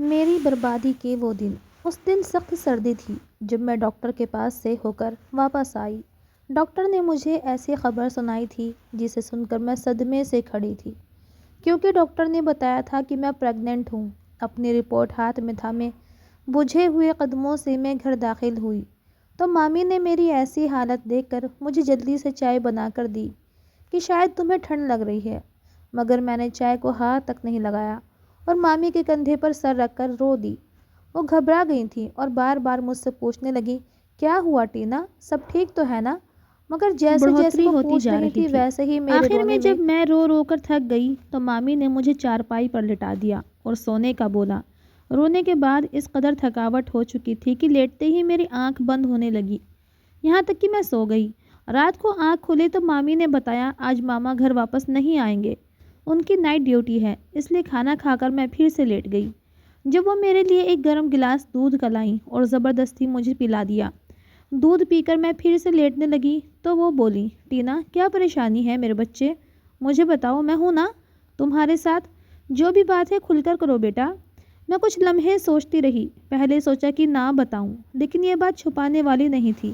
میری بربادی کے وہ دن۔ اس دن سخت سردی تھی جب میں ڈاکٹر کے پاس سے ہو کر واپس آئی۔ ڈاکٹر نے مجھے ایسی خبر سنائی تھی جسے سن کر میں صدمے سے کھڑی تھی، کیونکہ ڈاکٹر نے بتایا تھا کہ میں پریگننٹ ہوں۔ اپنی رپورٹ ہاتھ میں تھامے بجھے ہوئے قدموں سے میں گھر داخل ہوئی تو مامی نے میری ایسی حالت دیکھ کر مجھے جلدی سے چائے بنا کر دی کہ شاید تمہیں ٹھنڈ لگ رہی ہے، مگر میں نے چائے کو ہاتھ تک نہیں لگایا اور مامی کے کندھے پر سر رکھ کر رو دی۔ وہ گھبرا گئی تھیں اور بار بار مجھ سے پوچھنے لگی، کیا ہوا ٹینا، سب ٹھیک تو ہے نا؟ مگر جیسے جیسے وہ پوچھ رہی تھی ویسے ہی میرے آخر رونے میں جب میں رو رو کر تھک گئی تو مامی نے مجھے چارپائی پر لٹا دیا اور سونے کا بولا۔ رونے کے بعد اس قدر تھکاوٹ ہو چکی تھی کہ لیٹتے ہی میری آنکھ بند ہونے لگی، یہاں تک کہ میں سو گئی۔ رات کو آنکھ کھلی تو مامی نے بتایا آج ماما گھر واپس نہیں آئیں گے، ان کی نائٹ ڈیوٹی ہے، اس لیے کھانا کھا کر میں پھر سے لیٹ گئی۔ جب وہ میرے لیے ایک گرم گلاس دودھ کا لائیں اور زبردستی مجھے پلا دیا، دودھ پی کر میں پھر سے لیٹنے لگی تو وہ بولی، ٹینا کیا پریشانی ہے میرے بچے، مجھے بتاؤ، میں ہوں نا تمہارے ساتھ، جو بھی بات ہے کھل کر کرو بیٹا۔ میں کچھ لمحے سوچتی رہی، پہلے سوچا کہ نہ بتاؤں، لیکن یہ بات چھپانے والی نہیں تھی۔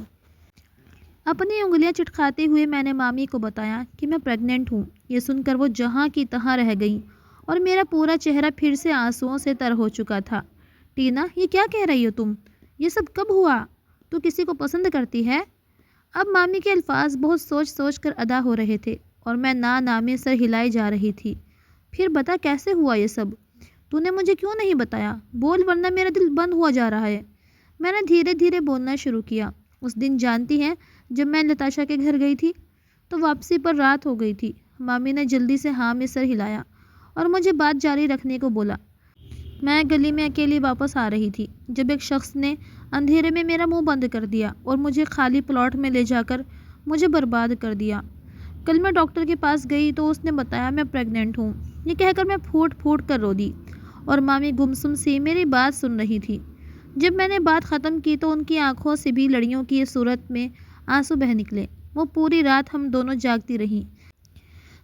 اپنی انگلیاں چٹکھاتے ہوئے میں نے مامی کو بتایا کہ میں پریگننٹ ہوں۔ یہ سن کر وہ جہاں کی تہاں رہ گئیں اور میرا پورا چہرہ پھر سے آنسوؤں سے تر ہو چکا تھا۔ ٹینا یہ کیا کہہ رہی ہو تم، یہ سب کب ہوا، تو کسی کو پسند کرتی ہے؟ اب مامی کے الفاظ بہت سوچ سوچ کر ادا ہو رہے تھے اور میں نامے سر ہلائی جا رہی تھی۔ پھر بتا کیسے ہوا یہ سب، تو نے مجھے کیوں نہیں بتایا، بول ورنہ میرا دل بند ہوا جا رہا ہے۔ میں نے دھیرے دھیرے بولنا شروع کیا۔ اس دن جانتی ہیں جب میں نتاشا کے گھر گئی تھی تو واپسی پر رات ہو گئی تھی۔ مامی نے جلدی سے ہاں میں سر ہلایا اور مجھے بات جاری رکھنے کو بولا۔ میں گلی میں اکیلی واپس آ رہی تھی جب ایک شخص نے اندھیرے میں میرا منہ بند کر دیا اور مجھے خالی پلاٹ میں لے جا کر مجھے برباد کر دیا۔ کل میں ڈاکٹر کے پاس گئی تو اس نے بتایا میں پریگننٹ ہوں۔ یہ کہہ کر میں پھوٹ پھوٹ کر رو دی اور مامی گمسم سی میری بات سن رہی تھی۔ جب میں نے بات ختم کی تو ان کی آنکھوں سے بھی لڑیوں کی صورت میں آنسو بہہ نکلے۔ وہ پوری رات ہم دونوں جاگتی رہیں۔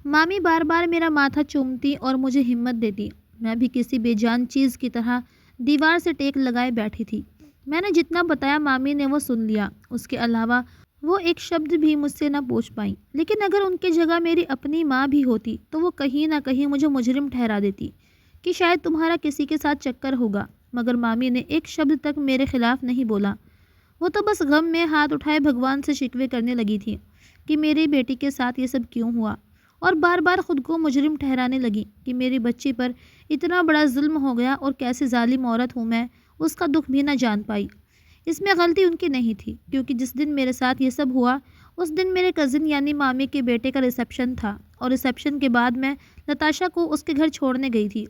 مامی بار بار میرا ماتھا چومتی اور مجھے ہمت دیتی۔ میں بھی کسی بے جان چیز کی طرح دیوار سے ٹیک لگائے بیٹھی تھی۔ میں نے جتنا بتایا مامی نے وہ سن لیا، اس کے علاوہ وہ ایک شبد بھی مجھ سے نہ پوچھ پائیں۔ لیکن اگر ان کی جگہ میری اپنی ماں بھی ہوتی تو وہ کہیں نہ کہیں مجھے مجرم ٹھہرا دیتی کہ شاید تمہارا کسی کے ساتھ چکر ہوگا، مگر مامی نے ایک شبد تک میرے خلاف نہیں بولا۔ وہ تو بس غم میں ہاتھ اٹھائے بھگوان سے شکوے کرنے لگی تھی کہ میری بیٹی کے ساتھ یہ سب کیوں ہوا، اور بار بار خود کو مجرم ٹھہرانے لگی کہ میری بچی پر اتنا بڑا ظلم ہو گیا اور کیسی ظالم عورت ہوں میں، اس کا دکھ بھی نہ جان پائی۔ اس میں غلطی ان کی نہیں تھی، کیونکہ جس دن میرے ساتھ یہ سب ہوا اس دن میرے کزن یعنی مامی کے بیٹے کا ریسیپشن تھا، اور ریسیپشن کے بعد میں نتاشا کو اس کے گھر چھوڑنے گئی تھی،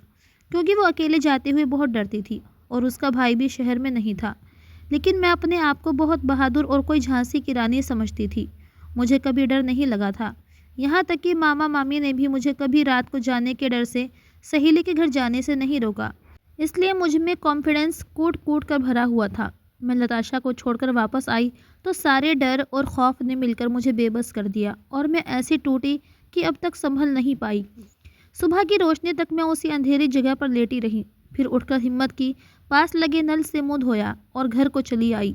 کیونکہ وہ اکیلے جاتے ہوئے بہت ڈرتی تھی اور اس کا بھائی بھی شہر میں نہیں تھا۔ لیکن میں اپنے آپ کو بہت بہادر اور کوئی جھانسی کی رانی سمجھتی تھی، مجھے کبھی ڈر نہیں لگا تھا، یہاں تک کہ ماما مامی نے بھی مجھے کبھی رات کو جانے کے ڈر سے سہیلی کے گھر جانے سے نہیں روکا۔ اس لیے مجھ میں کانفیڈنس کوٹ کوٹ کر بھرا ہوا تھا۔ میں نتاشا کو چھوڑ کر واپس آئی تو سارے ڈر اور خوف نے مل کر مجھے بے بس کر دیا اور میں ایسی ٹوٹی کہ اب تک سنبھل نہیں پائی۔ صبح کی روشنی تک میں اسی اندھیری جگہ پر لیٹی رہی، پھر اٹھ کر ہمت کی، پاس لگے نل سے منہ دھویا اور گھر کو چلی آئی۔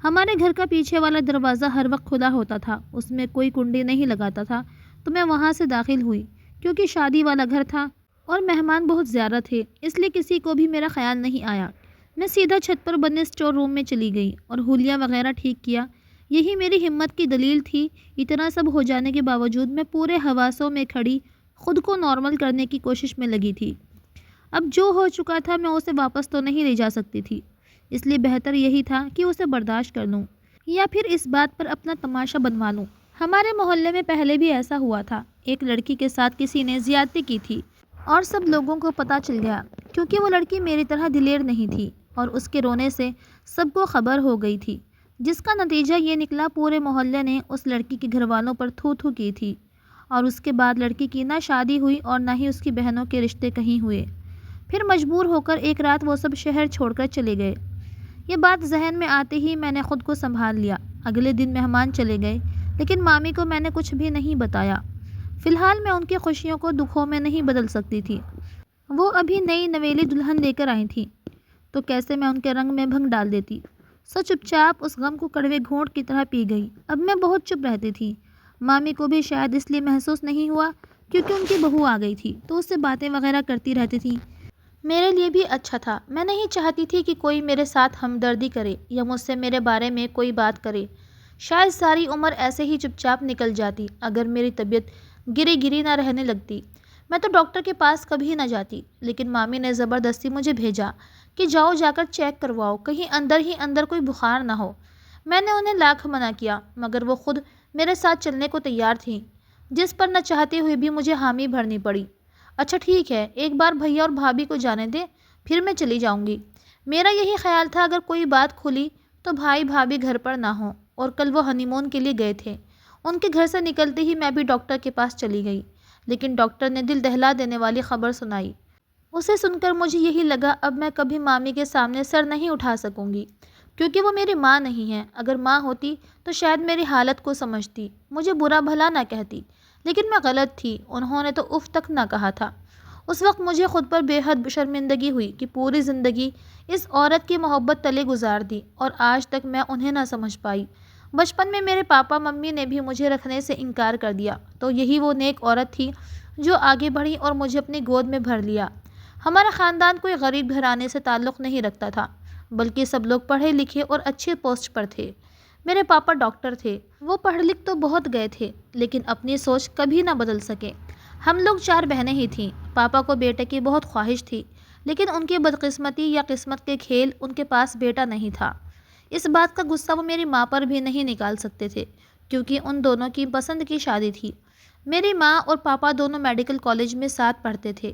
ہمارے گھر کا پیچھے والا دروازہ ہر وقت کھلا ہوتا تھا، اس میں کوئی کنڈی نہیں لگاتا تھا، تو میں وہاں سے داخل ہوئی۔ کیونکہ شادی والا گھر تھا اور مہمان بہت زیادہ تھے، اس لیے کسی کو بھی میرا خیال نہیں آیا۔ میں سیدھا چھت پر بنے اسٹور روم میں چلی گئی اور حلیہ وغیرہ ٹھیک کیا۔ یہی میری ہمت کی دلیل تھی۔ اتنا سب ہو جانے کے باوجود میں پورے حواسوں میں کھڑی خود کو نارمل کرنے کی کوشش میں لگی تھی۔ اب جو ہو چکا تھا میں اسے واپس تو نہیں لے جا سکتی تھی، اس لیے بہتر یہی تھا کہ اسے برداشت کر لوں یا پھر اس بات پر اپنا تماشا بنوا لوں۔ ہمارے محلے میں پہلے بھی ایسا ہوا تھا، ایک لڑکی کے ساتھ کسی نے زیادتی کی تھی اور سب لوگوں کو پتہ چل گیا، کیونکہ وہ لڑکی میری طرح دلیر نہیں تھی اور اس کے رونے سے سب کو خبر ہو گئی تھی، جس کا نتیجہ یہ نکلا پورے محلے نے اس لڑکی کے گھر والوں پر تھو تھو کی تھی، اور اس کے بعد لڑکی کی نہ شادی ہوئی اور نہ ہی اس کی بہنوں کے رشتے کہیں ہوئے۔ پھر مجبور ہو کر ایک رات وہ سب شہر چھوڑ کر چلے گئے۔ یہ بات ذہن میں آتے ہی میں نے خود کو سنبھال لیا۔ اگلے دن مہمان چلے گئے، لیکن مامی کو میں نے کچھ بھی نہیں بتایا۔ فی الحال میں ان کی خوشیوں کو دکھوں میں نہیں بدل سکتی تھی۔ وہ ابھی نئی نویلی دلہن لے کر آئی تھیں، تو کیسے میں ان کے رنگ میں بھنگ ڈال دیتی۔ سو چپ چاپ اس غم کو کڑوے گھونٹ کی طرح پی گئی۔ اب میں بہت چپ رہتی تھی۔ مامی کو بھی شاید اس لیے محسوس نہیں ہوا کیونکہ ان کی بہو آ گئی تھی تو اس سے باتیں وغیرہ کرتی رہتی تھی۔ میرے لیے بھی اچھا تھا۔ میں نہیں چاہتی تھی کہ کوئی میرے ساتھ ہمدردی کرے یا مجھ سے میرے بارے میں کوئی بات کرے۔ شاید ساری عمر ایسے ہی چپ چاپ نکل جاتی اگر میری طبیعت گری گری نہ رہنے لگتی۔ میں تو ڈاکٹر کے پاس کبھی نہ جاتی، لیکن مامی نے زبردستی مجھے بھیجا کہ جاؤ جا کر چیک کرواؤ، کہیں اندر ہی اندر کوئی بخار نہ ہو۔ میں نے انہیں لاکھ منع کیا مگر وہ خود میرے ساتھ چلنے کو تیار تھیں، جس پر نہ چاہتے ہوئے بھی مجھے حامی بھرنی پڑی۔ اچھا ٹھیک ہے، ایک بار بھیا اور بھابھی کو جانے دیں، پھر میں چلی جاؤں گی۔ میرا یہی خیال تھا اگر کوئی بات کھلی تو بھائی بھابھی گھر پر نہ ہوں، اور کل وہ ہنی مون کے لیے گئے تھے۔ ان کے گھر سے نکلتے ہی میں بھی ڈاکٹر کے پاس چلی گئی، لیکن ڈاکٹر نے دل دہلا دینے والی خبر سنائی۔ اسے سن کر مجھے یہی لگا اب میں کبھی مامی کے سامنے سر نہیں اٹھا سکوں گی، کیونکہ وہ میری ماں نہیں ہے۔ اگر ماں ہوتی تو شاید میری حالت کو سمجھتی، مجھے برا بھلا نہ کہتی، لیکن میں غلط تھی، انہوں نے تو اف تک نہ کہا تھا۔ اس وقت مجھے خود پر بے حد شرمندگی ہوئی کہ پوری زندگی اس عورت کی محبت تلے گزار دی اور آج تک میں انہیں نہ سمجھ پائی۔ بچپن میں میرے پاپا ممی نے بھی مجھے رکھنے سے انکار کر دیا تو یہی وہ نیک عورت تھی جو آگے بڑھی اور مجھے اپنی گود میں بھر لیا۔ ہمارا خاندان کوئی غریب گھرانے سے تعلق نہیں رکھتا تھا، بلکہ سب لوگ پڑھے لکھے اور اچھے پوسٹ پر تھے۔ میرے پاپا ڈاکٹر تھے، وہ پڑھ لکھ تو بہت گئے تھے لیکن اپنی سوچ کبھی نہ بدل سکے۔ ہم لوگ 4 بہنیں ہی تھیں۔ پاپا کو بیٹے کی بہت خواہش تھی، لیکن ان کی بدقسمتی یا قسمت کے کھیل ان کے پاس بیٹا نہیں تھا۔ اس بات کا غصہ وہ میری ماں پر بھی نہیں نکال سکتے تھے کیونکہ ان دونوں کی پسند کی شادی تھی۔ میری ماں اور پاپا دونوں میڈیکل کالج میں ساتھ پڑھتے تھے،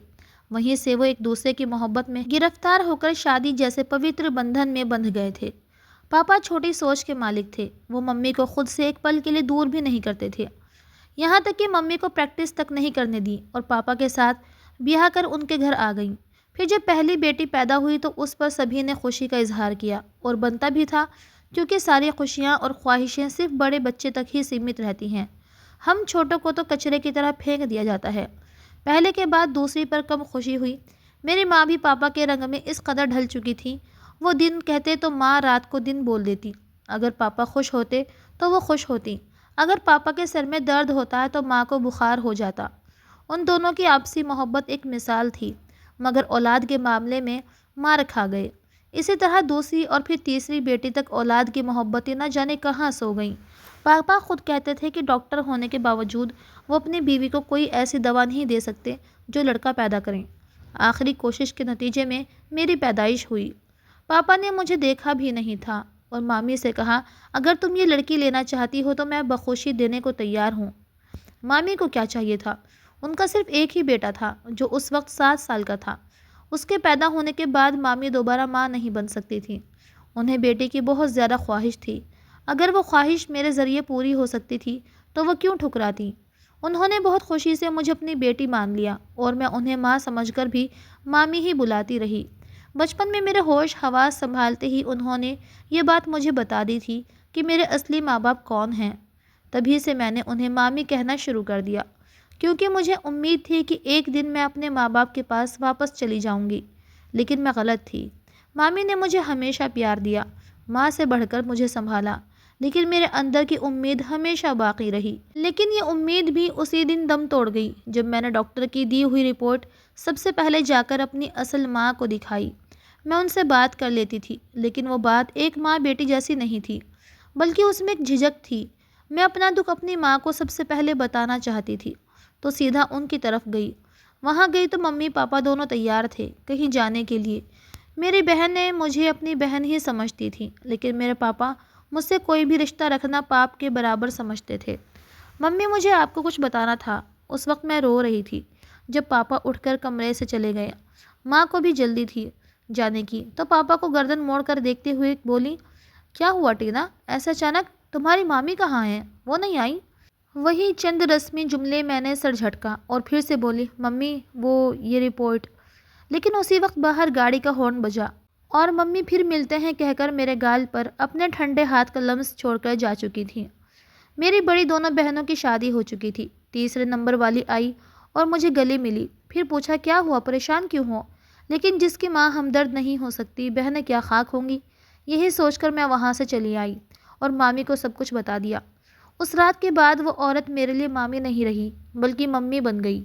وہیں سے وہ ایک دوسرے کی محبت میں گرفتار ہو کر شادی جیسے پوتر بندھن میں بندھ گئے تھے۔ پاپا چھوٹی سوچ کے مالک تھے، وہ ممی کو خود سے ایک پل کے لیے دور بھی نہیں کرتے تھے، یہاں تک کہ ممی کو پریکٹس تک نہیں کرنے دی اور پاپا کے ساتھ بیاہ کر ان کے گھر آ گئیں۔ پھر جب پہلی بیٹی پیدا ہوئی تو اس پر سبھی نے خوشی کا اظہار کیا اور بنتا بھی تھا، کیونکہ ساری خوشیاں اور خواہشیں صرف بڑے بچے تک ہی سیمت رہتی ہیں، ہم چھوٹوں کو تو کچرے کی طرح پھینک دیا جاتا ہے۔ پہلے کے بعد دوسری پر کم خوشی ہوئی۔ میری ماں بھی پاپا کے رنگ میں اس قدر ڈھل چکی تھی، وہ دن کہتے تو ماں رات کو دن بول دیتی۔ اگر پاپا خوش ہوتے تو وہ خوش ہوتی، اگر پاپا کے سر میں درد ہوتا ہے تو ماں کو بخار ہو جاتا۔ ان دونوں کی آپسی محبت ایک مثال تھی، مگر اولاد کے معاملے میں مار کھا گئے۔ اسی طرح دوسری اور پھر تیسری بیٹی تک اولاد کی محبتیں نہ جانے کہاں سو گئیں۔ پاپا خود کہتے تھے کہ ڈاکٹر ہونے کے باوجود وہ اپنی بیوی کو کوئی ایسی دوا نہیں دے سکتے جو لڑکا پیدا کریں۔ آخری کوشش کے نتیجے میں میری پیدائش ہوئی۔ پاپا نے مجھے دیکھا بھی نہیں تھا اور مامی سے کہا اگر تم یہ لڑکی لینا چاہتی ہو تو میں بخوشی دینے کو تیار ہوں۔ مامی کو کیا چاہیے تھا؟ ان کا صرف ایک ہی بیٹا تھا جو اس وقت 7 سال کا تھا۔ اس کے پیدا ہونے کے بعد مامی دوبارہ ماں نہیں بن سکتی تھی، انہیں بیٹے کی بہت زیادہ خواہش تھی۔ اگر وہ خواہش میرے ذریعے پوری ہو سکتی تھی تو وہ کیوں ٹھکراتی؟ انہوں نے بہت خوشی سے مجھے اپنی بیٹی مان لیا اور میں انہیں ماں سمجھ کر بھی مامی ہی بلاتی رہی۔ بچپن میں میرے ہوش حواس سنبھالتے ہی انہوں نے یہ بات مجھے بتا دی تھی کہ میرے اصلی ماں باپ کون ہیں۔ تبھی سے میں نے انہیں مامی کہنا شروع کر دیا، کیونکہ مجھے امید تھی کہ ایک دن میں اپنے ماں باپ کے پاس واپس چلی جاؤں گی، لیکن میں غلط تھی۔ مامی نے مجھے ہمیشہ پیار دیا، ماں سے بڑھ کر مجھے سنبھالا، لیکن میرے اندر کی امید ہمیشہ باقی رہی۔ لیکن یہ امید بھی اسی دن دم توڑ گئی جب میں نے ڈاکٹر کی دی ہوئی رپورٹ سب سے پہلے جا کر اپنی اصل ماں کو دکھائی۔ میں ان سے بات کر لیتی تھی، لیکن وہ بات ایک ماں بیٹی جیسی نہیں تھی، بلکہ اس میں ایک جھجک تھی۔ میں اپنا دکھ اپنی ماں کو سب سے پہلے بتانا چاہتی تھی تو سیدھا ان کی طرف گئی۔ وہاں گئی تو ممی پاپا دونوں تیار تھے کہیں جانے کے لیے۔ میری بہنیں مجھے اپنی بہن ہی سمجھتی تھیں، لیکن میرے پاپا مجھ سے کوئی بھی رشتہ رکھنا پاپ کے برابر سمجھتے تھے۔ ممی مجھے آپ کو کچھ بتانا تھا۔ اس وقت میں رو رہی تھی جب پاپا اٹھ کر کمرے سے چلے گئے۔ ماں کو بھی جلدی تھی جانے کی تو پاپا کو گردن موڑ کر دیکھتے ہوئے بولی کیا ہوا ٹینا، ایسے اچانک؟ تمہاری مامی کہاں ہیں؟ وہ نہیں آئی؟ وہی چند رسمی جملے میں نے سر جھٹکا اور پھر سے بولی ممی وہ یہ رپورٹ۔ لیکن اسی وقت باہر گاڑی کا ہارن بجا اور ممی پھر ملتے ہیں کہہ کر میرے گال پر اپنے ٹھنڈے ہاتھ کا لمس چھوڑ کر جا چکی تھیں۔ میری بڑی دونوں بہنوں کی شادی ہو چکی تھی۔ تیسرے نمبر والی آئی اور مجھے گلے ملی، پھر پوچھا کیا ہوا، پریشان کیوں ہو؟ لیکن جس کی ماں ہمدرد نہیں ہو سکتی بہنیں کیا خاک ہوں گی۔ یہی سوچ کر میں وہاں سے چلی آئی اور مامی کو سب کچھ بتا دیا۔ اس رات کے بعد وہ عورت میرے لیے مامی نہیں رہی بلکہ ممی بن گئی۔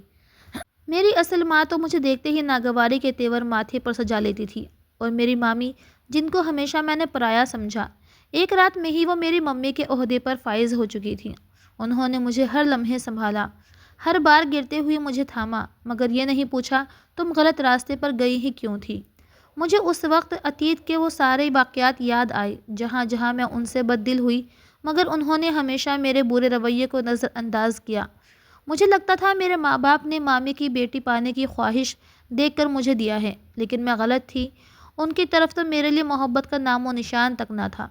میری اصل ماں تو مجھے دیکھتے ہی ناگواری کے تیور ماتھے پر سجا لیتی تھی، اور میری مامی جن کو ہمیشہ میں نے پرایا سمجھا، ایک رات میں ہی وہ میری ممی کے عہدے پر فائز ہو چکی تھی۔ انہوں نے مجھے ہر لمحے سنبھالا، ہر بار گرتے ہوئے مجھے تھاما، مگر یہ نہیں پوچھا تم غلط راستے پر گئی ہی کیوں تھی۔ مجھے اس وقت اتیت کے وہ سارے واقعات یاد آئے جہاں جہاں میں ان سے بد دل ہوئی، مگر انہوں نے ہمیشہ میرے برے رویے کو نظر انداز کیا۔ مجھے لگتا تھا میرے ماں باپ نے مامی کی بیٹی پانے کی خواہش دیکھ کر مجھے دیا ہے، لیکن میں غلط تھی۔ ان کی طرف تو میرے لیے محبت کا نام و نشان تک نہ تھا۔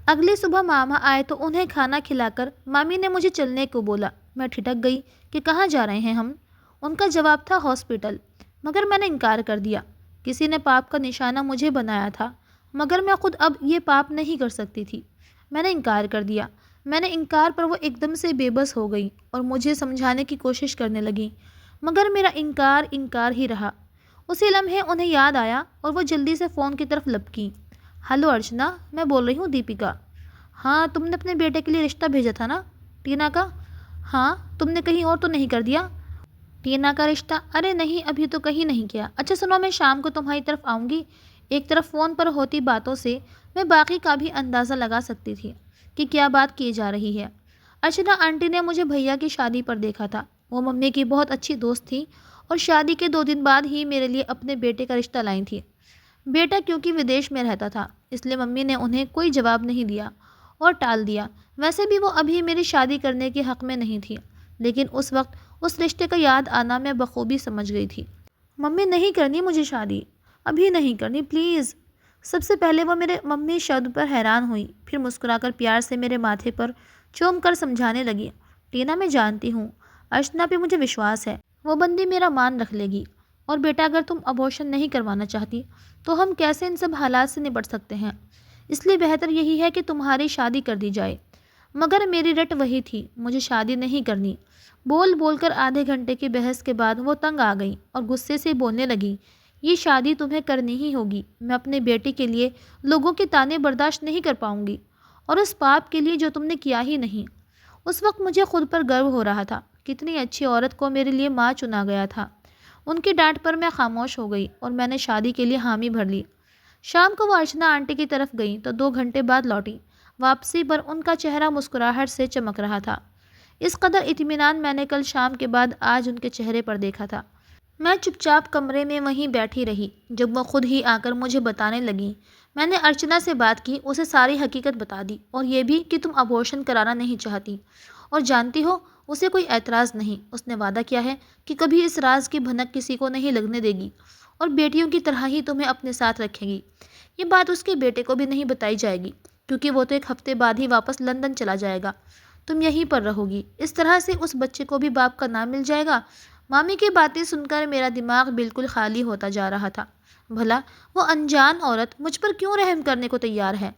اگلی صبح ماما آئے تو انہیں کھانا کھلا کر مامی نے مجھے چلنے کو بولا۔ میں ٹھٹک گئی کہ کہاں جا رہے ہیں ہم؟ ان کا جواب تھا ہاسپٹل، مگر میں نے انکار کر دیا۔ کسی نے پاپ کا نشانہ مجھے بنایا تھا، مگر میں خود اب یہ پاپ نہیں کر سکتی تھی۔ میں نے انکار کر دیا۔ میں نے انکار پر وہ ایک دم سے بے بس ہو گئی اور مجھے سمجھانے کی کوشش کرنے لگی، مگر میرا انکار انکار ہی رہا۔ اسی لمحے انہیں یاد آیا اور وہ جلدی سے فون کی طرف لپکیں۔ ہلو ارچنا، میں بول رہی ہوں دیپیکا۔ ہاں، تم نے اپنے بیٹے کے لیے رشتہ بھیجا تھا نا؟ ٹینا کا؟ ہاں، تم نے کہیں اور تو نہیں کر دیا؟ ٹینا کا رشتہ؟ ارے نہیں، ابھی تو کہیں نہیں کیا۔ اچھا سنو، میں شام کو تمہاری طرف آؤں گی۔ ایک طرف فون پر ہوتی باتوں سے میں باقی کا بھی اندازہ لگا سکتی تھی کہ کیا بات کی جا رہی ہے۔ ارچنا آنٹی نے مجھے بھیا کی شادی پر دیکھا تھا۔ وہ ممی کی بہت اچھی دوست تھی اور شادی کے 2 دن بعد ہی میرے لیے اپنے بیٹے کا رشتہ لائی تھی۔ بیٹا کیونکہ ودیش میں رہتا تھا، اس لیے ممی نے انہیں کوئی جواب نہیں دیا اور ٹال دیا۔ ویسے بھی وہ ابھی میری شادی کرنے کے حق میں نہیں تھی، لیکن اس وقت اس رشتے کا یاد آنا میں بخوبی سمجھ گئی تھی۔ ممی نہیں کرنی مجھے شادی، ابھی نہیں کرنی پلیز۔ سب سے پہلے وہ میرے ممی شبد پر حیران ہوئی، پھر مسکرا کر پیار سے میرے ماتھے پر چوم کر سمجھانے لگی۔ ٹینا، میں جانتی ہوں، ارچنا پہ مجھے وشواس ہے، وہ بندی میرا مان رکھ لے گی۔ اور بیٹا، اگر تم ابورشن نہیں کروانا چاہتی تو ہم کیسے ان سب حالات سے نپٹ سکتے ہیں؟ اس لیے بہتر یہی ہے کہ تمہاری شادی کر دی جائے۔ مگر میری رٹ وہی تھی، مجھے شادی نہیں کرنی۔ بول بول کر آدھے گھنٹے کی بحث کے بعد وہ تنگ آ گئی اور غصے سے بولنے لگی، یہ شادی تمہیں کرنی ہی ہوگی۔ میں اپنے بیٹے کے لیے لوگوں کے طعنے برداشت نہیں کر پاؤں گی، اور اس پاپ کے لیے جو تم نے کیا ہی نہیں۔ اس وقت مجھے خود پر گرو ہو رہا تھا، کتنی اچھی عورت کو میرے لیے ماں چنا گیا تھا۔ ان کی ڈانٹ پر میں خاموش ہو گئی اور میں نے شادی کے لیے حامی بھر لی۔ شام کو وہ ارچنا آنٹی کی طرف گئی تو 2 گھنٹے بعد لوٹی۔ واپسی پر ان کا چہرہ مسکراہٹ سے چمک رہا تھا۔ اس قدر اطمینان میں نے کل شام کے بعد آج ان کے چہرے پر دیکھا تھا۔ میں چپ چاپ کمرے میں وہیں بیٹھی رہی جب وہ خود ہی آ کر مجھے بتانے لگی۔ میں نے ارچنا سے بات کی، اسے ساری حقیقت بتا دی، اور یہ بھی کہ تم ابورشن کرانا نہیں چاہتی، اور جانتی ہو اسے کوئی اعتراض نہیں۔ اس نے وعدہ کیا ہے کہ کبھی اس راز کی بھنک کسی کو نہیں لگنے دے گی اور بیٹیوں کی طرح ہی تمہیں اپنے ساتھ رکھے گی۔ یہ بات اس کے بیٹے کو بھی نہیں بتائی جائے گی، کیونکہ وہ تو 1 ہفتے بعد ہی واپس لندن چلا جائے گا۔ تم یہیں پر رہو گی، اس طرح سے اس بچے کو بھی باپ کا نام مل جائے گا۔ مامی کی باتیں سن کر میرا دماغ بالکل خالی ہوتا جا رہا تھا۔ بھلا وہ انجان عورت مجھ پر کیوں رحم کرنے کو تیار ہے؟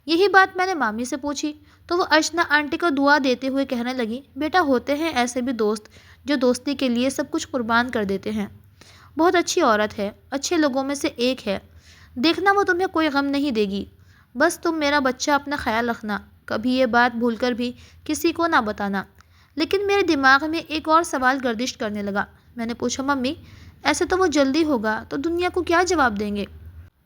یہی بات میں نے مامی سے پوچھی تو وہ ارچنا آنٹی کو دعا دیتے ہوئے کہنے لگی، بیٹا، ہوتے ہیں ایسے بھی دوست جو دوستی کے لیے سب کچھ قربان کر دیتے ہیں۔ بہت اچھی عورت ہے، اچھے لوگوں میں سے ایک ہے، دیکھنا وہ تمہیں کوئی غم نہیں دے گی۔ بس تم میرا بچہ اپنا خیال رکھنا، کبھی یہ بات بھول کر بھی کسی کو نہ بتانا۔ لیکن میرے دماغ میں ایک اور سوال گردش کرنے لگا۔ میں نے پوچھا، ممی، ایسے تو وہ جلدی ہوگا تو دنیا کو کیا جواب دیں گے؟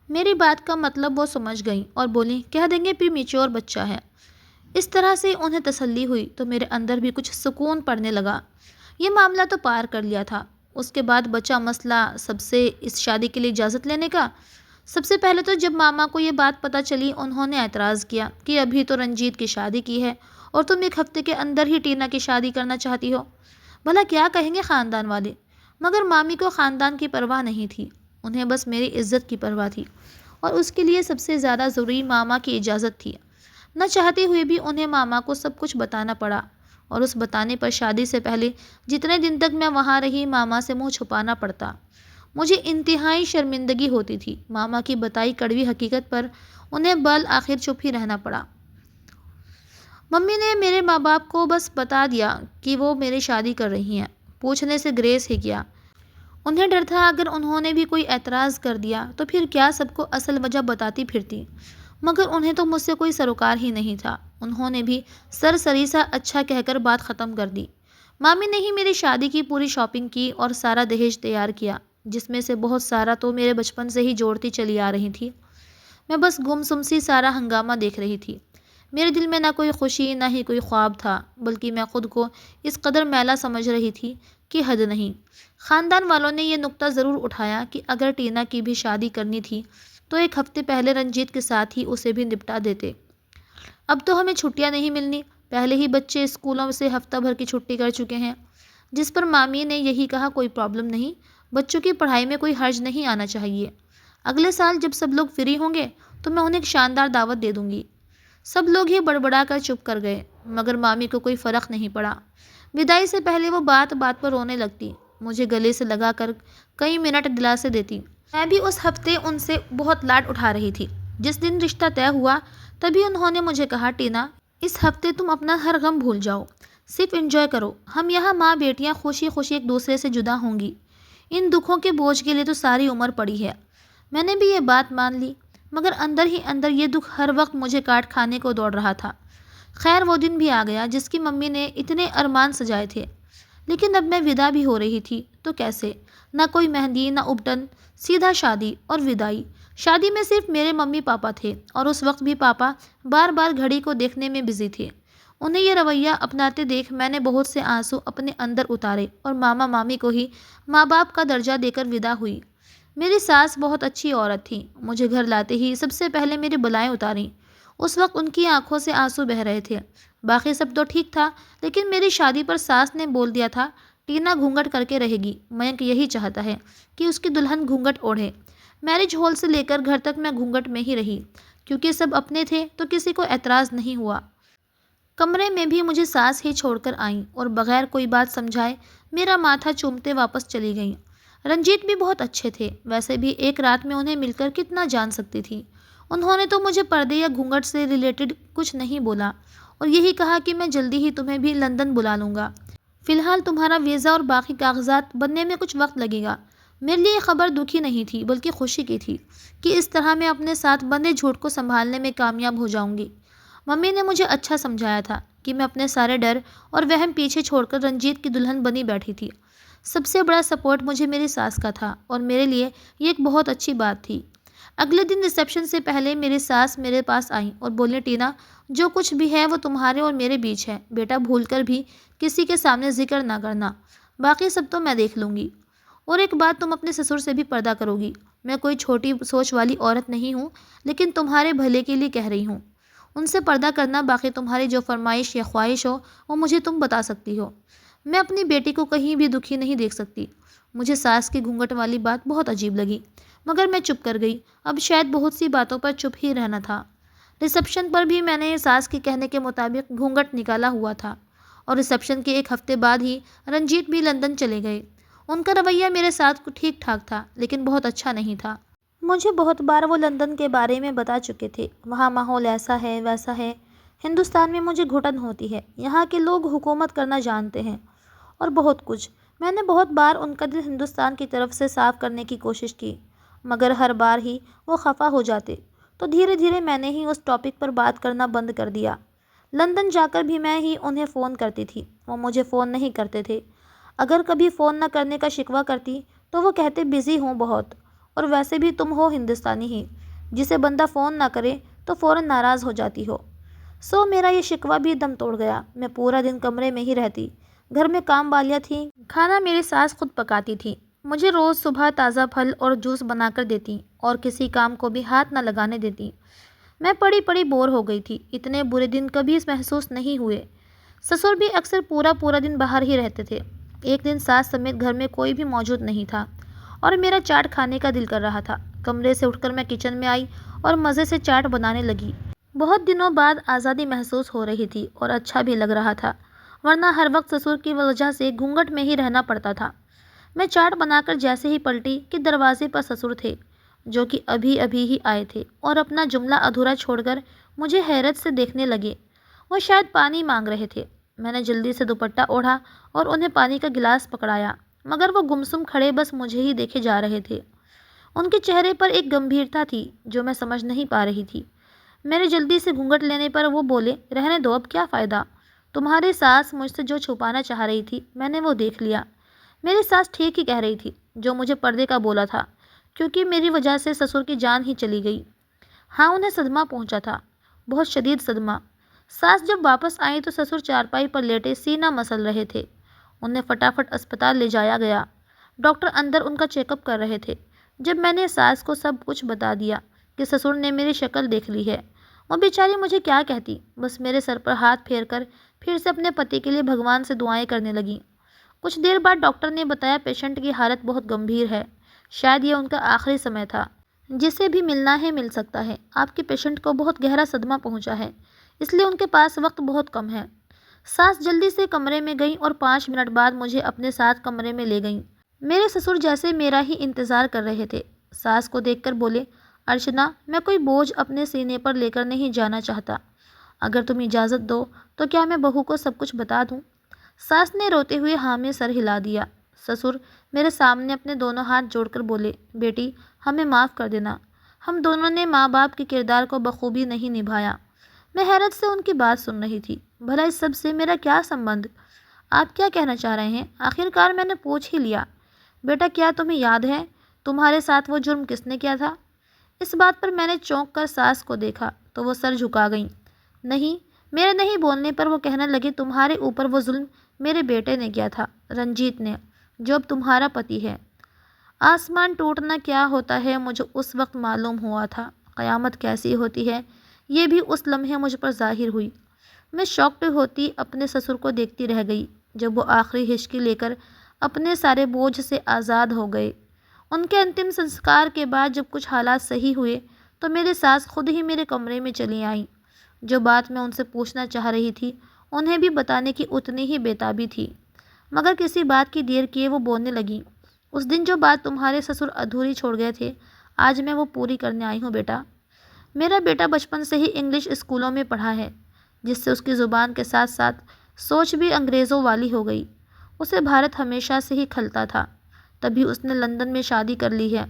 میری بات کا مطلب وہ سمجھ گئیں اور بولیں، کہہ دیں گے پری میچور بچہ ہے۔ اس طرح سے انہیں تسلی ہوئی تو میرے اندر بھی کچھ سکون پڑنے لگا۔ یہ معاملہ تو پار کر لیا تھا۔ اس کے بعد بچا مسئلہ سب سے اس شادی کے لیے اجازت لینے کا۔ سب سے پہلے تو جب ماما کو یہ بات پتہ چلی، انہوں نے اعتراض کیا کہ ابھی تو رنجیت کی شادی کی ہے اور تم 1 ہفتے کے اندر ہی ٹینا کی شادی کرنا چاہتی ہو۔ بھلا کیا کہیں گے خاندان والے؟ مگر مامی کو خاندان کی پرواہ نہیں تھی، انہیں بس میری عزت کی پرواہ تھی، اور اس کے لیے سب سے زیادہ ضروری ماما کی اجازت تھی۔ نہ چاہتے ہوئے بھی انہیں ماما کو سب کچھ بتانا پڑا، اور اس بتانے پر شادی سے پہلے جتنے دن تک میں وہاں رہی ماما سے منہ چھپانا پڑتا۔ مجھے انتہائی شرمندگی ہوتی تھی۔ ماما کی بتائی کڑوی حقیقت پر انہیں بالآخر چپ ہی رہنا پڑا۔ ممی نے میرے ماں باپ کو بس بتا دیا کہ وہ میری شادی کر رہی ہیں، پوچھنے سے گریز ہی کیا۔ انہیں ڈر تھا اگر انہوں نے بھی کوئی اعتراض کر دیا تو پھر کیا سب کو اصل وجہ بتاتی پھرتی، مگر انہیں تو مجھ سے کوئی سروکار ہی نہیں تھا۔ انہوں نے بھی سرسری سا اچھا کہہ کر بات ختم کر دی۔ مامی نے ہی میری شادی کی پوری شاپنگ کی اور سارا دہیج تیار کیا، جس میں سے بہت سارا تو میرے بچپن سے ہی جوڑتی چلی آ رہی تھی۔ میں بس گمسم سی سارا ہنگامہ دیکھ رہی تھی۔ میرے دل میں نہ کوئی خوشی نہ ہی کوئی خواب تھا، بلکہ میں خود کو اس قدر میلا سمجھ رہی تھی کہ حد نہیں۔ خاندان والوں نے یہ نکتہ ضرور اٹھایا کہ اگر ٹینا کی بھی شادی کرنی تھی تو ایک ہفتے پہلے رنجیت کے ساتھ ہی اسے بھی نپٹا دیتے۔ اب تو ہمیں چھٹیاں نہیں ملنی، پہلے ہی بچے اسکولوں سے ہفتہ بھر کی چھٹی کر چکے ہیں۔ جس پر مامی نے یہی کہا کوئی پرابلم نہیں، بچوں کی پڑھائی میں کوئی حرج نہیں آنا چاہیے۔ اگلے سال جب سب لوگ فری ہوں گے تو میں انہیں ایک شاندار دعوت دے دوں گی۔ سب لوگ ہی بڑبڑا کر چپ کر گئے، مگر مامی کو کوئی فرق نہیں پڑا۔ ودائی سے پہلے وہ بات بات پر رونے لگتی، مجھے گلے سے لگا کر کئی منٹ دلاسے دیتی۔ میں بھی اس ہفتے ان سے بہت لاڈ اٹھا رہی تھی۔ جس دن رشتہ طے ہوا تبھی انہوں نے مجھے کہا، ٹینا اس ہفتے تم اپنا ہر غم بھول جاؤ، صرف انجوائے کرو۔ ہم یہاں ماں بیٹیاں خوشی خوشی ایک دوسرے سے جدا ہوں گی۔ ان دکھوں کے بوجھ کے لیے تو ساری عمر پڑی ہے۔ میں نے بھی یہ بات مان لی، مگر اندر ہی اندر یہ دکھ ہر وقت مجھے کاٹ کھانے کو دوڑ رہا تھا۔ خیر وہ دن بھی آ گیا جس کی ممی نے اتنے ارمان سجائے تھے، لیکن اب میں ودا بھی ہو رہی تھی تو کیسے؟ نہ کوئی مہندی نہ ابٹن، سیدھا شادی اور ودائی۔ شادی میں صرف میرے ممی پاپا تھے، اور اس وقت بھی پاپا بار بار گھڑی کو دیکھنے میں بزی تھے۔ انہیں یہ رویہ اپناتے دیکھ میں نے بہت سے آنسو اپنے اندر اتارے اور ماما مامی کو ہی ماں باپ کا درجہ دے کر ودا ہوئی۔ میری ساس بہت اچھی عورت تھی، مجھے گھر لاتے ہی سب سے پہلے میری بلائیں اتاریں۔ اس وقت ان کی آنکھوں سے آنسو بہہ رہے تھے۔ باقی سب تو ٹھیک تھا، لیکن میری شادی پر ساس نے بول دیا تھا، ٹینا گھونگھٹ کر کے رہے گی، مینک یہی چاہتا ہے کہ اس کی دلہن گھونگھٹ اوڑھے۔ میرج ہال سے لے کر گھر تک میں گھونگھٹ میں ہی رہی، کیونکہ سب اپنے تھے تو کسی کو اعتراض نہیں ہوا۔ کمرے میں بھی مجھے ساس ہی چھوڑ کر آئیں اور بغیر کوئی بات سمجھائے میرا ماتھا چومتے واپس چلی گئیں۔ رنجیت بھی بہت اچھے تھے، ویسے بھی ایک رات میں انہیں مل کر کتنا جان سکتی تھی۔ انہوں نے تو مجھے پردے یا گھونگھٹ سے ریلیٹڈ کچھ نہیں بولا، اور یہی کہا کہ میں جلدی ہی تمہیں بھی لندن بلا لوں گا۔ فی الحال تمہارا ویزا اور باقی کاغذات بننے میں کچھ وقت لگے گا۔ میرے لیے یہ خبر دکھ ہی نہیں تھی بلکہ خوشی کی تھی کہ اس طرح میں اپنے ساتھ بندھے جھوٹ کو سنبھالنے میں کامیاب ہو جاؤں گی۔ ممی نے مجھے اچھا سمجھایا تھا کہ میں اپنے سارے ڈر اور وہم پیچھے چھوڑ کر رنجیت کی دلہن بنی بیٹھی تھی۔ سب سے بڑا سپورٹ مجھے میری ساس کا تھا، اور میرے لیے یہ ایک بہت اچھی بات تھی۔ اگلے دن ریسیپشن سے پہلے میری ساس میرے پاس آئیں اور بولیں، ٹینا جو کچھ بھی ہے وہ تمہارے اور میرے بیچ ہے، بیٹا بھول کر بھی کسی کے سامنے ذکر نہ کرنا، باقی سب تو میں دیکھ لوں گی۔ اور ایک بات، تم اپنے سسر سے بھی پردہ کرو گی۔ میں کوئی چھوٹی سوچ والی عورت نہیں ہوں، لیکن تمہارے بھلے کے لیے کہہ رہی ہوں۔ ان سے پردہ کرنا، باقی تمہاری جو فرمائش یا خواہش ہو وہ مجھے تم بتا سکتی ہو۔ میں اپنی بیٹی کو کہیں بھی دکھی نہیں دیکھ سکتی۔ مجھے ساس کی گھونگھٹ والی بات بہت عجیب لگی، مگر میں چپ کر گئی۔ اب شاید بہت سی باتوں پر چپ ہی رہنا تھا۔ ریسیپشن پر بھی میں نے ساس کے کہنے کے مطابق گھونگھٹ نکالا ہوا تھا، اور ریسیپشن کے ایک ہفتے بعد ہی رنجیت بھی لندن چلے گئے۔ ان کا رویہ میرے ساتھ ٹھیک ٹھاک تھا، لیکن بہت اچھا نہیں تھا۔ مجھے بہت بار وہ لندن کے بارے میں بتا چکے تھے، وہاں ماحول ایسا ہے ویسا ہے۔ ہندوستان میں مجھے گھٹن ہوتی ہے، یہاں کے لوگ حکومت کرنا جانتے ہیں، اور بہت کچھ۔ میں نے بہت بار ان کا دل ہندوستان کی طرف سے صاف کرنے کی کوشش کی، مگر ہر بار ہی وہ خفا ہو جاتے، تو دھیرے دھیرے میں نے ہی اس ٹاپک پر بات کرنا بند کر دیا۔ لندن جا کر بھی میں ہی انہیں فون کرتی تھی، وہ مجھے فون نہیں کرتے تھے۔ اگر کبھی فون نہ کرنے کا شکوہ کرتی تو وہ کہتے بزی ہوں بہت، اور ویسے بھی تم ہو ہندوستانی ہی، جسے بندہ فون نہ کرے تو فوراً ناراض ہو جاتی ہو۔ سو میرا یہ شکوہ بھی دم توڑ گیا۔ میں پورا دن کمرے میں ہی رہتی۔ گھر میں کام والیاں تھیں، کھانا میری ساس خود پکاتی تھی، مجھے روز صبح تازہ پھل اور جوس بنا کر دیتی، اور کسی کام کو بھی ہاتھ نہ لگانے دیتی۔ میں پڑی پڑی بور ہو گئی تھی۔ اتنے برے دن کبھی محسوس نہیں ہوئے۔ سسر بھی اکثر پورا دن باہر ہی رہتے تھے۔ ایک دن ساس سمیت گھر میں کوئی بھی موجود نہیں تھا، اور میرا چاٹ کھانے کا دل کر رہا تھا۔ کمرے سے اٹھ کر میں کچن میں آئی اور مزے سے چاٹ بنانے لگی۔ بہت دنوں بعد آزادی محسوس ہو رہی تھی، اور اچھا بھی لگ رہا تھا، ورنہ ہر وقت سسر کی وجہ سے گھونگھٹ میں ہی رہنا پڑتا تھا۔ میں چاٹ بنا کر جیسے ہی پلٹی کہ دروازے پر سسر تھے، جو کہ ابھی ہی آئے تھے، اور اپنا جملہ ادھورا چھوڑ کر مجھے حیرت سے دیکھنے لگے۔ وہ شاید پانی مانگ رہے تھے۔ میں نے جلدی سے دوپٹہ اوڑھا اور انہیں پانی کا گلاس پکڑایا۔ مگر وہ گمسم کھڑے بس مجھے ہی دیکھے جا رہے تھے۔ ان کے چہرے پر ایک گمبھیرتا تھی جو میں سمجھ نہیں پا رہی تھی۔ میرے جلدی سے گھونگھٹ لینے پر وہ بولے، رہنے دو، اب کیا فائدہ؟ تمہاری ساس مجھ سے جو چھپانا چاہ رہی تھی میں نے وہ دیکھ لیا۔ میری ساس ٹھیک ہی کہہ رہی تھی جو مجھے پردے کا بولا تھا، کیونکہ میری وجہ سے سسر کی جان ہی چلی گئی۔ ہاں، انہیں صدمہ پہنچا تھا، بہت شدید صدمہ۔ ساس جب واپس آئی تو سسر چارپائی پر لیٹے سینہ مسل رہے تھے۔ انہیں فٹافٹ اسپتال لے جایا گیا۔ ڈاکٹر اندر ان کا چیک اپ کر رہے تھے۔ جب میں نے ساس کو سب کچھ بتا دیا کہ سسر نے میری شکل دیکھ لی ہے، وہ بیچاری مجھے کیا کہتی، بس میرے سر پر ہاتھ پھیر کر پھر سے اپنے پتی کے لیے بھگوان سے دعائیں کرنے لگیں۔ کچھ دیر بعد ڈاکٹر نے بتایا پیشنٹ کی حالت بہت گمبھیر ہے، شاید یہ ان کا آخری سمے تھا، جسے بھی ملنا ہے مل سکتا ہے۔ آپ کے پیشنٹ کو بہت گہرا صدمہ پہنچا ہے، اس لیے ان کے پاس وقت بہت کم ہے۔ ساس جلدی سے کمرے میں گئیں اور 5 منٹ بعد مجھے اپنے ساتھ کمرے میں لے گئیں۔ میرے سسر جیسے میرا ہی انتظار کر رہے تھے۔ ساس کو دیکھ کر بولے، ارچنا، میں کوئی بوجھ اپنے سینے پر لے کر نہیں جانا چاہتا، اگر تم اجازت دو تو کیا میں بہو کو سب کچھ بتا دوں؟ ساس نے روتے ہوئے ہاں میں سر ہلا دیا۔ سسر میرے سامنے اپنے دونوں ہاتھ جوڑ کر بولے، بیٹی، ہمیں معاف کر دینا، ہم دونوں نے ماں باپ کے کردار کو بخوبی نہیں نبھایا۔ میں حیرت سے ان کی بات سن رہی تھی۔ بھلا اس سب سے میرا کیا سمبند؟ آپ کیا کہنا چاہ رہے ہیں؟ آخر کار میں نے پوچھ ہی لیا۔ بیٹا، کیا تمہیں یاد ہے تمہارے ساتھ وہ جرم کس نے کیا تھا؟ اس بات پر میں نے چونک کر ساس کو دیکھا تو وہ سر جھکا گئیں۔ نہیں، میرے نہیں بولنے پر وہ کہنے لگے، تمہارے اوپر وہ ظلم میرے بیٹے نے کیا تھا، رنجیت نے، جو اب تمہارا پتی ہے۔ آسمان ٹوٹنا کیا ہوتا ہے مجھے اس وقت معلوم ہوا تھا، قیامت کیسی ہوتی ہے یہ بھی اس لمحے مجھ پر ظاہر ہوئی۔ میں شاکڈ ہوتی اپنے سسر کو دیکھتی رہ گئی جب وہ آخری ہچکی لے کر اپنے سارے بوجھ سے آزاد ہو گئے۔ ان کے انتم سنسکار کے بعد جب کچھ حالات صحیح ہوئے تو میری ساس خود ہی میرے کمرے میں چلی آئیں۔ جو بات میں ان سے پوچھنا چاہ رہی تھی انہیں بھی بتانے کی اتنی ہی بےتابی تھی، مگر کسی بات کی دیر کیے وہ بولنے لگیں، اس دن جو بات تمہارے سسر ادھوری چھوڑ گئے تھے آج میں وہ پوری کرنے آئی ہوں۔ بیٹا، میرا بیٹا بچپن سے ہی انگلش اسکولوں میں پڑھا ہے، جس سے اس کی زبان کے ساتھ ساتھ سوچ بھی انگریزوں والی ہو گئی۔ اسے بھارت ہمیشہ سے ہی کھلتا تھا، تبھی اس نے لندن میں شادی کر لی ہے۔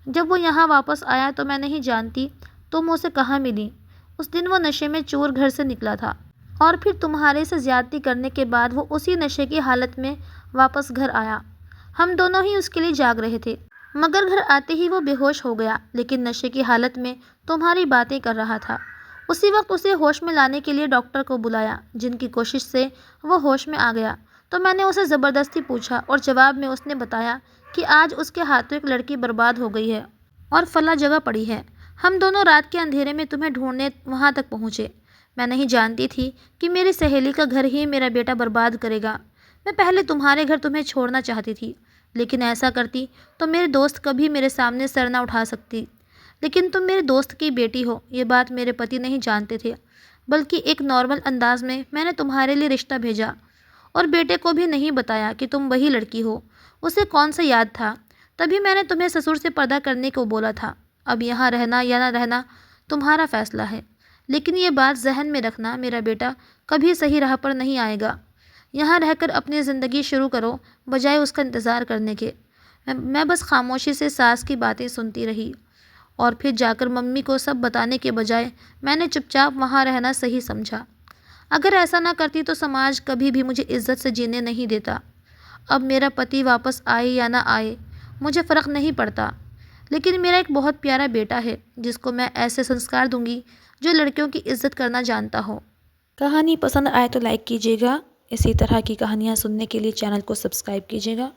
جب وہ یہاں واپس آیا تو میں نہیں جانتی تم اسے کہاں ملی۔ اس دن وہ نشے میں چور گھر سے نکلا تھا، اور پھر تمہارے سے زیادتی کرنے کے بعد وہ اسی نشے کی حالت میں واپس گھر آیا۔ ہم دونوں ہی اس کے لیے جاگ رہے تھے، مگر گھر آتے ہی وہ بے ہوش ہو گیا، لیکن نشے کی حالت میں تمہاری باتیں کر رہا تھا۔ اسی وقت اسے ہوش میں لانے کے لیے ڈاکٹر کو بلایا، جن کی کوشش سے وہ ہوش میں آ گیا۔ تو میں نے اسے زبردستی پوچھا اور جواب میں اس نے بتایا کہ آج اس کے ہاتھوں ایک لڑکی برباد ہو گئی ہے اور فلاں جگہ پڑی ہے۔ ہم دونوں رات کے اندھیرے میں تمہیں ڈھونڈنے وہاں تک پہنچے۔ میں نہیں جانتی تھی کہ میری سہیلی کا گھر ہی میرا بیٹا برباد کرے گا۔ میں پہلے تمہارے گھر تمہیں چھوڑنا چاہتی تھی، لیکن ایسا کرتی تو میرے دوست کبھی میرے سامنے سر نہ اٹھا سکتی۔ لیکن تم میرے دوست کی بیٹی ہو، یہ بات میرے پتی نہیں جانتے تھے، بلکہ ایک نارمل انداز میں نے تمہارے لیے رشتہ بھیجا، اور بیٹے کو بھی نہیں بتایا کہ تم وہی لڑکی ہو۔ اسے کون سا یاد تھا؟ تبھی میں نے تمہیں سسر سے پردہ کرنے کو بولا تھا۔ اب یہاں رہنا یا نہ رہنا تمہارا فیصلہ ہے، لیکن یہ بات ذہن میں رکھنا، میرا بیٹا کبھی صحیح راہ پر نہیں آئے گا۔ یہاں رہ کر اپنی زندگی شروع کرو بجائے اس کا انتظار کرنے کے۔ میں بس خاموشی سے ساس کی باتیں سنتی رہی، اور پھر جا کر ممی کو سب بتانے کے بجائے میں نے چپ چاپ وہاں رہنا صحیح سمجھا۔ اگر ایسا نہ کرتی تو سماج کبھی بھی مجھے عزت سے جینے نہیں دیتا۔ اب میرا پتی واپس آئے یا نہ آئے مجھے فرق نہیں پڑتا، لیکن میرا ایک بہت پیارا بیٹا ہے جس کو میں ایسے سنسکار دوں گی جو لڑکیوں کی عزت کرنا جانتا ہو۔ کہانی پسند آئے تو لائک کیجیے گا، اسی طرح کی کہانیاں سننے کے لیے چینل کو سبسکرائب کیجیے گا۔